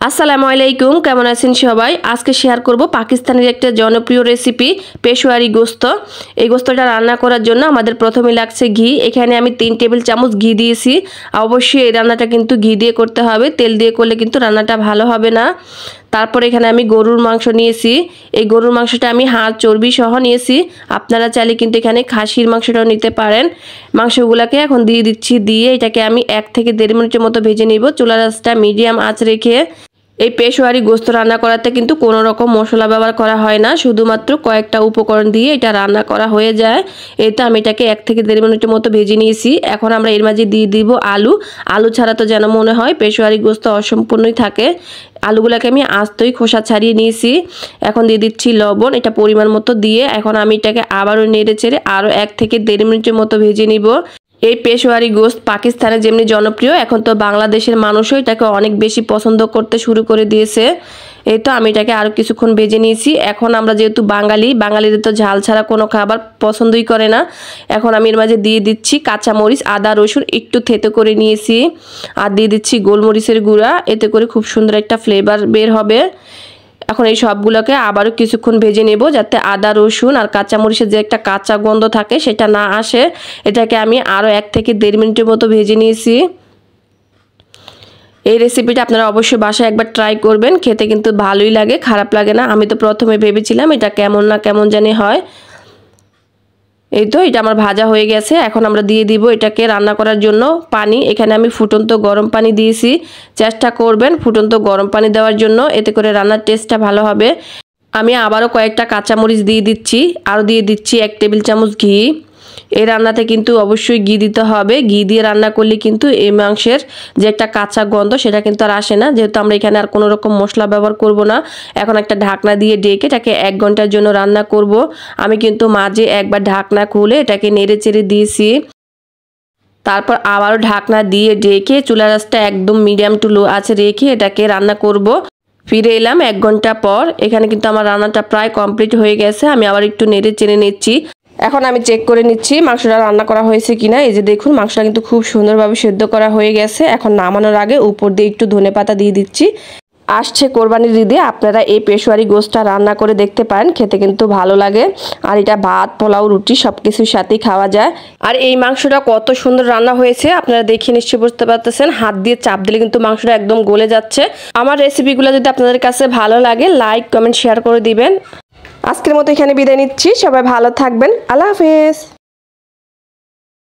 আসসালামু আলাইকুম, কেমন আছেন সবাই? আজকে শেয়ার করব পাকিস্তানের একটা জনপ্রিয় রেসিপি পেশোয়ারি গোস্ত। এই গোস্তটা রান্না করার জন্য আমাদের প্রথমে লাগছে ঘি। এখানে আমি 3 টেবিল চামচ ঘি দিয়েছি। অবশ্যই এই রান্নাটা কিন্তু ঘি দিয়ে করতে হবে, তেল দিয়ে করলে কিন্তু রান্নাটা ভালো হবে না। তারপর এখানে আমি গরুর মাংস নিয়েছি। এই গরুর মাংসটা আমি হাড় চর্বি সহ নিয়েছি। আপনারা চাইলে কিন্তু এখানে খাসির মাংসটাও নিতে পারেন। মাংসগুলোকে এখন দিয়ে দিচ্ছি, দিয়ে এটাকে আমি 1 থেকে 1.5 মিনিটের মতো ভেজে নিব। চুলার আঁচটা মিডিয়াম আঁচ রেখে। এই পেশোয়ারি গোস্ত রান্না করাতে কিন্তু কোনো রকম মশলা ব্যবহার করা হয় না, শুধুমাত্র কয়েকটা উপকরণ দিয়ে এটা রান্না করা হয়ে যায়। এই তো আমি এটাকে 1 থেকে 1.5 মিনিটের মতো ভেজে নিয়েছি। এখন আমরা এর মাঝে দিয়ে দিব আলু ছাড়া তো যেন মনে হয় পেশোয়ারি গোস্ত অসম্পূর্ণই থাকে। আলুগুলোকে আমি আস্তই খোসা ছাড়িয়ে নিয়েছি। এখন দিয়ে দিচ্ছি লবণ, এটা পরিমাণ মতো দিয়ে এখন আমি এটাকে আবারও নেড়ে চেড়ে আরও 1 থেকে 1.5 মিনিটের মতো ভেজে নিব। এই পেশোয়ারি গোস্ত পাকিস্তানে যেমনি জনপ্রিয়, এখন তো বাংলাদেশের মানুষও এটাকে অনেক বেশি পছন্দ করতে শুরু করে দিয়েছে। এই তো আমি এটাকে আরও কিছুক্ষণ ভেজে নিয়েছি। এখন আমরা যেহেতু বাঙালিদের তো ঝাল ছাড়া কোনো খাবার পছন্দই করে না। এখন আমি এর মাঝে দিয়ে দিচ্ছি কাঁচামরিচ, আদা রসুন একটু থেতো করে নিয়েছি, আর দিয়ে দিচ্ছি গোলমরিচের গুঁড়া। এতে করে খুব সুন্দর একটা ফ্লেভার বের হবে। এখন এই সবগুলোকে আবারও কিছুক্ষণ ভেজে নেব, যাতে আদা রসুন আর কাঁচামরিচের যে একটা কাঁচা গন্ধ থাকে সেটা না আসে। এটাকে আমি আরও 1 থেকে 1.5 মিনিটের মতো ভেজে নিয়েছি। এই রেসিপিটা আপনারা অবশ্যই বাসায় একবার ট্রাই করবেন, খেতে কিন্তু ভালোই লাগে, খারাপ লাগে না। আমি তো প্রথমে ভেবেছিলাম এটা কেমন না কেমন জানি হয়। এই তো এটা আমার ভাজা হয়ে গেছে। এখন আমরা দিয়ে দিব এটাকে রান্না করার জন্য পানি। এখানে আমি ফুটন্ত গরম পানি দিয়েছি। চেষ্টা করবেন ফুটন্ত গরম পানি দেওয়ার জন্য, এতে করে রান্নার টেস্টটা ভালো হবে। আমি আবারও কয়েকটা কাঁচামরিচ দিয়ে দিচ্ছি, আরও দিয়ে দিচ্ছি 1 টেবিল চামচ ঘি। এই রান্নাতে কিন্তু অবশ্যই ঘি দিতে হবে। ঘি দিয়ে রান্না করলে কিন্তু এই মাংসের যে একটা কাঁচা গন্ধ সেটা কিন্তু আর আসে না, যেহেতু আমরা এখানে আর কোনো রকম মশলা ব্যবহার করব না। এখন একটা ঢাকনা দিয়ে ডেকে এটাকে 1 ঘন্টার জন্য রান্না করব। আমি কিন্তু মাঝে একবার ঢাকনা খুলে এটাকে নেড়ে চেড়ে দিয়েছি। তারপর আবারও ঢাকনা দিয়ে ডেকে চুলার আঁচটা একদম মিডিয়াম টু লো আঁচে রেখে এটাকে রান্না করব। ফিরে এলাম 1 ঘন্টা পর। এখানে কিন্তু আমার রান্নাটা প্রায় কমপ্লিট হয়ে গেছে। আমি আবার একটু নেড়ে চেড়ে নিচ্ছি। এখন আমি চেক করে নিচ্ছি মাংসটা রান্না করা হয়েছে কিনা। এই যে দেখুন, মাংসটা কিন্তু খুব সুন্দরভাবে সেদ্ধ করা হয়ে গেছে। এখন নামানোর আগে উপর দিয়ে একটু ধনেপাতা দিয়ে দিচ্ছি। আসছে কোরবানির ঈদে আপনারা এই পেশোয়ারি গোশতটা রান্না করে দেখতে পারেন, খেতে কিন্তু ভালো লাগে। আর এটা ভাত, পোলাও, রুটি সব কিছুর সাথেই খাওয়া যায়। আর এই মাংসটা কত সুন্দর রান্না হয়েছে আপনারা দেখে নিশ্চয়ই বুঝতে পারতেছেন। হাত দিয়ে চাপ দিলে কিন্তু মাংসটা একদম গলে যাচ্ছে। আমার রেসিপিগুলো যদি আপনাদের কাছে ভালো লাগে, লাইক কমেন্ট শেয়ার করে দিবেন। আজকের মতো এখানে বিদায় নিচ্ছি। সবাই ভালো থাকবেন। আল্লাহ হাফেজ।